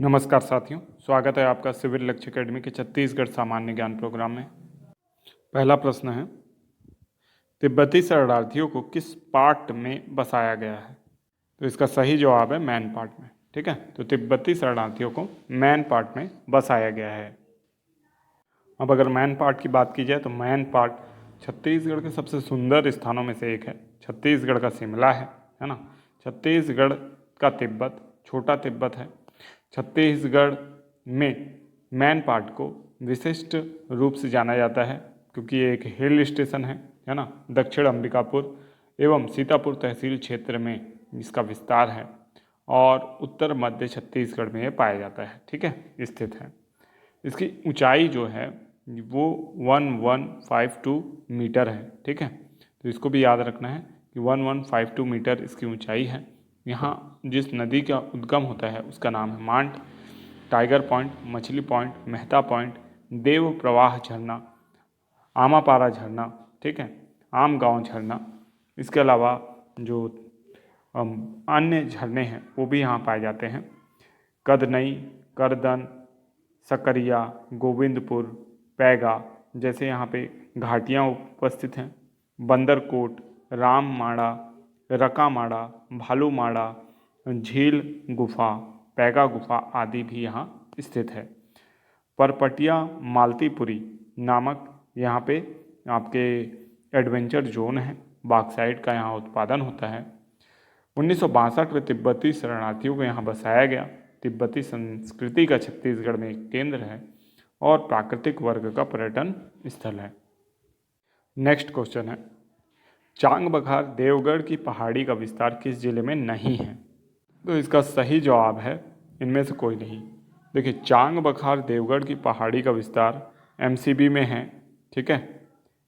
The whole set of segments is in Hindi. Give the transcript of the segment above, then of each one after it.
नमस्कार साथियों, स्वागत है आपका सिविल लक्ष्य अकेडमी के छत्तीसगढ़ सामान्य ज्ञान प्रोग्राम में। पहला प्रश्न है, तिब्बती शरणार्थियों को किस पार्ट में बसाया गया है? तो इसका सही जवाब है मैन पार्ट में। ठीक है, तो तिब्बती शरणार्थियों को मैन पार्ट में बसाया गया है। अब अगर मैन पार्ट की बात की जाए तो मैन पार्ट छत्तीसगढ़ के सबसे सुंदर स्थानों में से एक है। छत्तीसगढ़ का शिमला है ना। छत्तीसगढ़ का तिब्बत छोटा तिब्बत है। छत्तीसगढ़ में मैन पार्ट को विशिष्ट रूप से जाना जाता है क्योंकि ये एक हिल स्टेशन है ना। दक्षिण अंबिकापुर एवं सीतापुर तहसील क्षेत्र में इसका विस्तार है और उत्तर मध्य छत्तीसगढ़ में ये पाया जाता है। ठीक है, स्थित है। इसकी ऊंचाई जो है वो 1152 मीटर है। ठीक है, तो इसको भी याद रखना है कि 1152 मीटर इसकी ऊंचाई है। यहाँ जिस नदी का उद्गम होता है उसका नाम है मांट, टाइगर पॉइंट, मछली पॉइंट, मेहता पॉइंट, देव प्रवाह झरना, आमापारा झरना, ठीक है, आम गांव झरना। इसके अलावा जो अन्य झरने हैं वो भी यहाँ पाए जाते हैं। कदनई, करदन, सकरिया, गोविंदपुर, पैगा जैसे यहाँ पे घाटियाँ उपस्थित हैं। बंदरकोट, राममाड़ा, रकामाड़ा, भालूमाड़ा, झील गुफा, पैगा गुफा आदि भी यहाँ स्थित है। परपटिया मालतीपुरी नामक यहाँ पे आपके एडवेंचर जोन है। बॉक्साइट का यहाँ उत्पादन होता है। 1962 में तिब्बती शरणार्थियों को यहाँ बसाया गया। तिब्बती संस्कृति का छत्तीसगढ़ में एक केंद्र है और प्राकृतिक वर्ग का पर्यटन स्थल है। नेक्स्ट क्वेश्चन है, चांग बखार देवगढ़ की पहाड़ी का विस्तार किस जिले में नहीं है? तो इसका सही जवाब है इनमें से कोई नहीं। देखिए, चांग बखार देवगढ़ की पहाड़ी का विस्तार एमसीबी में है। ठीक है,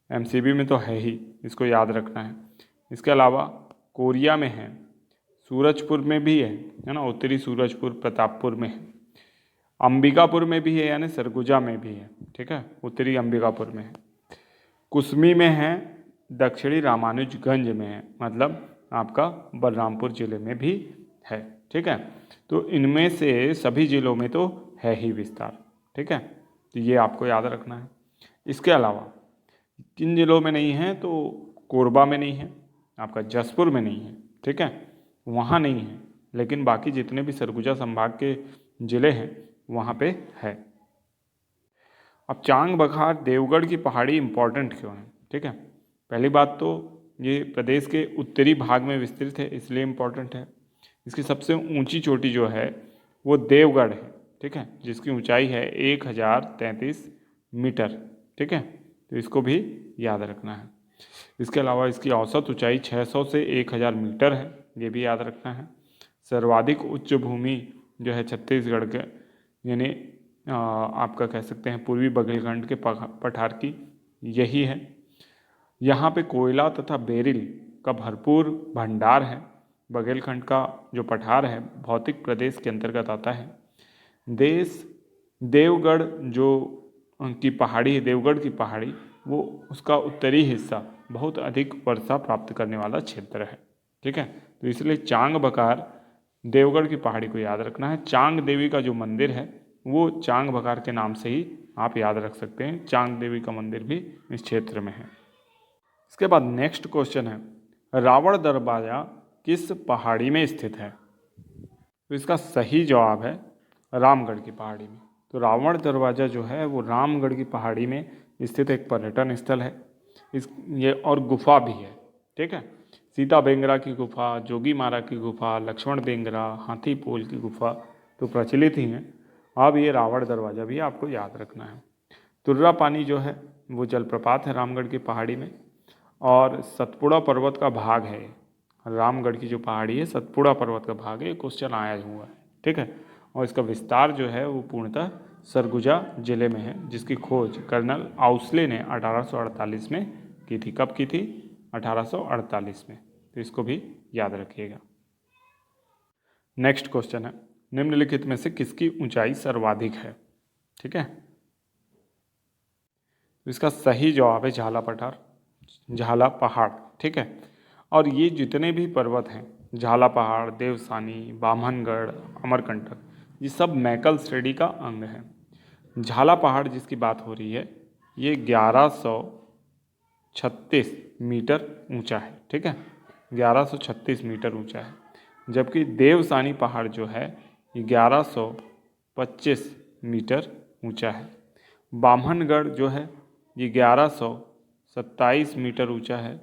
एमसीबी में तो है ही, इसको याद रखना है। इसके अलावा कोरिया में है, सूरजपुर में भी है ना, उत्तरी सूरजपुर प्रतापपुर में है, अंबिकापुर में भी है यानी सरगुजा में भी है। ठीक है, उत्तरी अंबिकापुर में है, कुसमी में है, दक्षिणी रामानुजगंज में है, मतलब आपका बलरामपुर जिले में भी है। ठीक है, तो इनमें से सभी जिलों में तो है ही विस्तार। ठीक है, तो ये आपको याद रखना है। इसके अलावा किन जिलों में नहीं है? तो कोरबा में नहीं है, आपका जसपुर में नहीं है। ठीक है, वहाँ नहीं है, लेकिन बाकी जितने भी सरगुजा संभाग के जिले हैं वहाँ पे है। अब चांग बखार देवगढ़ की पहाड़ी इम्पॉर्टेंट क्यों है? ठीक है, पहली बात तो ये प्रदेश के उत्तरी भाग में विस्तृत है इसलिए इम्पॉर्टेंट है। इसकी सबसे ऊंची चोटी जो है वो देवगढ़ है। ठीक है, जिसकी ऊंचाई है 1033 मीटर। ठीक है, तो इसको भी याद रखना है। इसके अलावा इसकी औसत ऊंचाई 600 से 1000 मीटर है, ये भी याद रखना है। सर्वाधिक उच्च भूमि जो है छत्तीसगढ़ के यानी आपका कह सकते हैं पूर्वी बघेलखंड के पठार की यही है। यहाँ पे कोयला तथा बेरिल का भरपूर भंडार है। बघेलखंड का जो पठार है भौतिक प्रदेश के अंतर्गत आता है। देवगढ़ जो की पहाड़ी है, देवगढ़ की पहाड़ी, वो उसका उत्तरी हिस्सा बहुत अधिक वर्षा प्राप्त करने वाला क्षेत्र है। ठीक है, तो इसलिए चांग बखार देवगढ़ की पहाड़ी को याद रखना है। चांग देवी का जो मंदिर है वो चांग बखार के नाम से ही आप याद रख सकते हैं। चांग देवी का मंदिर भी इस क्षेत्र में है। इसके बाद नेक्स्ट क्वेश्चन है, रावण दरवाजा किस पहाड़ी में स्थित है? तो इसका सही जवाब है रामगढ़ की पहाड़ी में। तो रावण दरवाजा जो है वो रामगढ़ की पहाड़ी में स्थित एक पर्यटन स्थल है। ये और गुफा भी है। ठीक है, सीता बेंगरा की गुफा, जोगी मारा की गुफा, लक्ष्मण बेंगरा, हाथी पोल की गुफा तो प्रचलित ही हैं। अब ये रावण दरवाजा भी आपको याद रखना है। तुर्रा पानी जो है वो जलप्रपात है रामगढ़ की पहाड़ी में और सतपुड़ा पर्वत का भाग है। रामगढ़ की जो पहाड़ी है सतपुड़ा पर्वत का भाग है, क्वेश्चन आया हुआ है। ठीक है, और इसका विस्तार जो है वो पूर्णतः सरगुजा जिले में है, जिसकी खोज कर्नल आउसले ने 1848 में की थी। कब की थी? 1848 में। तो इसको भी याद रखिएगा। नेक्स्ट क्वेश्चन है, निम्नलिखित में से किसकी ऊंचाई सर्वाधिक है? ठीक है, तो इसका सही जवाब है झाला पहाड़। ठीक है, और ये जितने भी पर्वत हैं झाला पहाड़, देवसानी, बामनगढ़, अमरकंटक, ये सब मैकल श्रेणी का अंग है। झाला पहाड़ जिसकी बात हो रही है ये 1136 मीटर ऊंचा है, ठीक है, 1136 मीटर ऊंचा है। जबकि देवसानी पहाड़ जो है ये 1125 मीटर ऊंचा है। बामनगढ़ जो है ये 1127 मीटर ऊंचा है।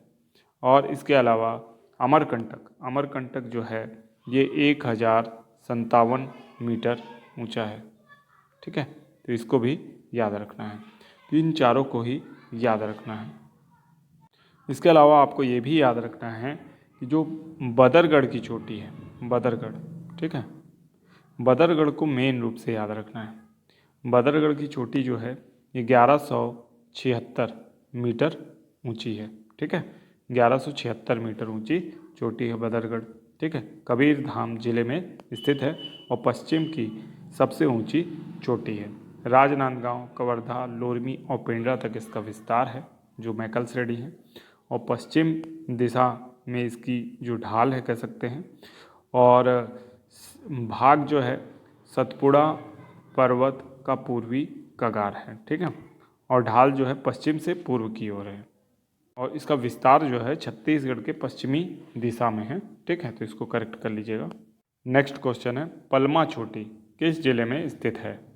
और इसके अलावा अमरकंटक जो है ये 1057 मीटर ऊंचा है, ठीक है। तो इसको भी याद रखना है, तो इन चारों को ही याद रखना है। इसके अलावा आपको ये भी याद रखना है कि जो बदरगढ़ की चोटी है, बदरगढ़, ठीक है, बदरगढ़ को मेन रूप से याद रखना है। बदरगढ़ की चोटी जो है ये 1176 मीटर ऊंची है, ठीक है, 1176 मीटर ऊंची चोटी है बदरगढ़, ठीक है। कबीरधाम जिले में स्थित है और पश्चिम की सबसे ऊंची चोटी है। राजनांदगांव, कवर्धा, लोरमी और पेंड्रा तक इसका विस्तार है जो मैकल श्रेणी है। और पश्चिम दिशा में इसकी जो ढाल है कह सकते हैं, और भाग जो है सतपुड़ा पर्वत का पूर्वी कगार है, ठीक है, और ढाल जो है पश्चिम से पूर्व की ओर है। और इसका विस्तार जो है छत्तीसगढ़ के पश्चिमी दिशा में है, ठीक है, तो इसको करेक्ट कर लीजिएगा। नेक्स्ट क्वेश्चन है पलमा चोटी किस जिले में स्थित है?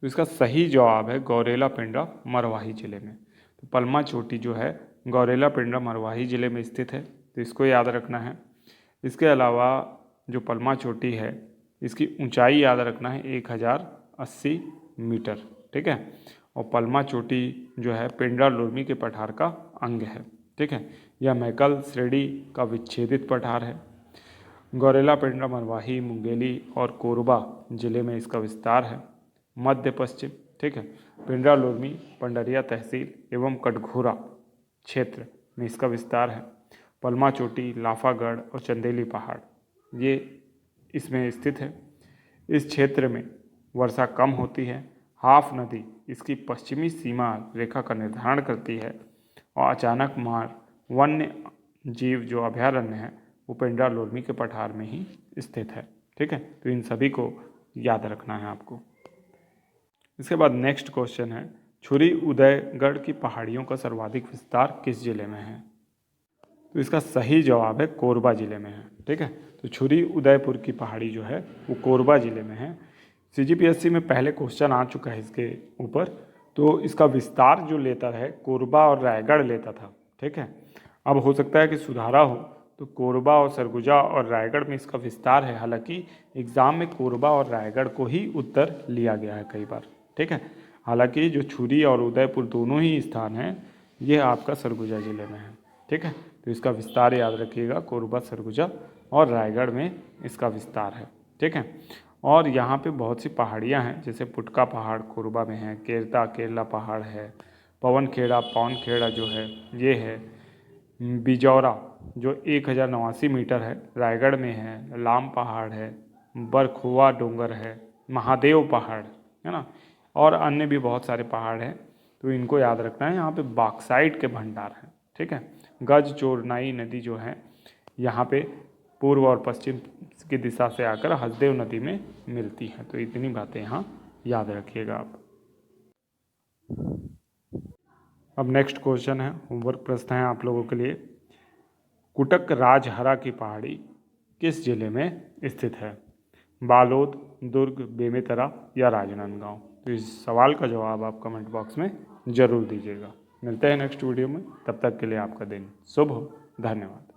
तो इसका सही जवाब है गौरेला पेंड्रा मरवाही जिले में। तो पलमा चोटी जो है गौरेला पेंड्रा मरवाही जिले में स्थित है, तो इसको याद रखना है। इसके अलावा जो पलमा चोटी है इसकी ऊंचाई याद रखना है 1080 मीटर, ठीक है। और पलमा चोटी जो है पेंड्रा लोरमी के पठार का अंग है, ठीक है। यह मैकल श्रेणी का विच्छेदित पठार है। गौरेला पेंड्रा मरवाही, मुंगेली और कोरबा जिले में इसका विस्तार है, मध्य पश्चिम, ठीक है। पेंड्रा लोरमी, पंडरिया तहसील एवं कटघोरा क्षेत्र में इसका विस्तार है। पलमा चोटी, लाफागढ़ और चंदेली पहाड़ ये इसमें स्थित है। इस क्षेत्र में वर्षा कम होती है। हाफ नदी इसकी पश्चिमी सीमा रेखा का निर्धारण करती है। और अचानक मार वन्य जीव जो अभयारण्य है वो पेंड्रा लोरमी के पठार में ही स्थित है, ठीक है। तो इन सभी को याद रखना है आपको। इसके बाद नेक्स्ट क्वेश्चन है छुरी उदयगढ़ की पहाड़ियों का सर्वाधिक विस्तार किस जिले में है? तो इसका सही जवाब है कोरबा जिले में है, ठीक है। तो छुरी उदयपुर की पहाड़ी जो है वो कोरबा जिले में है। CGPSC में पहले क्वेश्चन आ चुका है इसके ऊपर, तो इसका विस्तार जो लेता है कोरबा और रायगढ़ लेता था, ठीक है। अब हो सकता है कि सुधारा हो, तो कोरबा और सरगुजा और रायगढ़ में इसका विस्तार है। हालांकि एग्ज़ाम में कोरबा और रायगढ़ को ही उत्तर लिया गया है कई बार, ठीक है। हालांकि जो छुरी और उदयपुर दोनों ही स्थान हैं ये आपका सरगुजा जिले में है, ठीक है। तो इसका विस्तार याद रखिएगा, कोरबा, सरगुजा और रायगढ़ में इसका विस्तार है, ठीक है। और यहाँ पे बहुत सी पहाड़ियाँ हैं, जैसे पुटका पहाड़ कोरबा में है, केरला पहाड़ है, पवन खेड़ा जो है ये है, बिजौरा जो 1089 मीटर है रायगढ़ में है, लाम पहाड़ है, बरखुआ डोंगर है, महादेव पहाड़ है ना, और अन्य भी बहुत सारे पहाड़ हैं, तो इनको याद रखना है। यहाँ पे बॉक्साइट के भंडार हैं, ठीक है। गज चोरनाई नदी जो है यहाँ पे पूर्व और पश्चिम की दिशा से आकर हसदेव नदी में मिलती है। तो इतनी बातें यहाँ याद रखिएगा आप। अब नेक्स्ट क्वेश्चन है, होमवर्क प्रश्न है आप लोगों के लिए। कुटक राजहरा की पहाड़ी किस जिले में स्थित है? बालोद, दुर्ग, बेमेतरा या राजनांदगांव? तो इस सवाल का जवाब आप कमेंट बॉक्स में ज़रूर दीजिएगा। मिलते हैं नेक्स्ट वीडियो में, तब तक के लिए आपका दिन शुभ हो। धन्यवाद।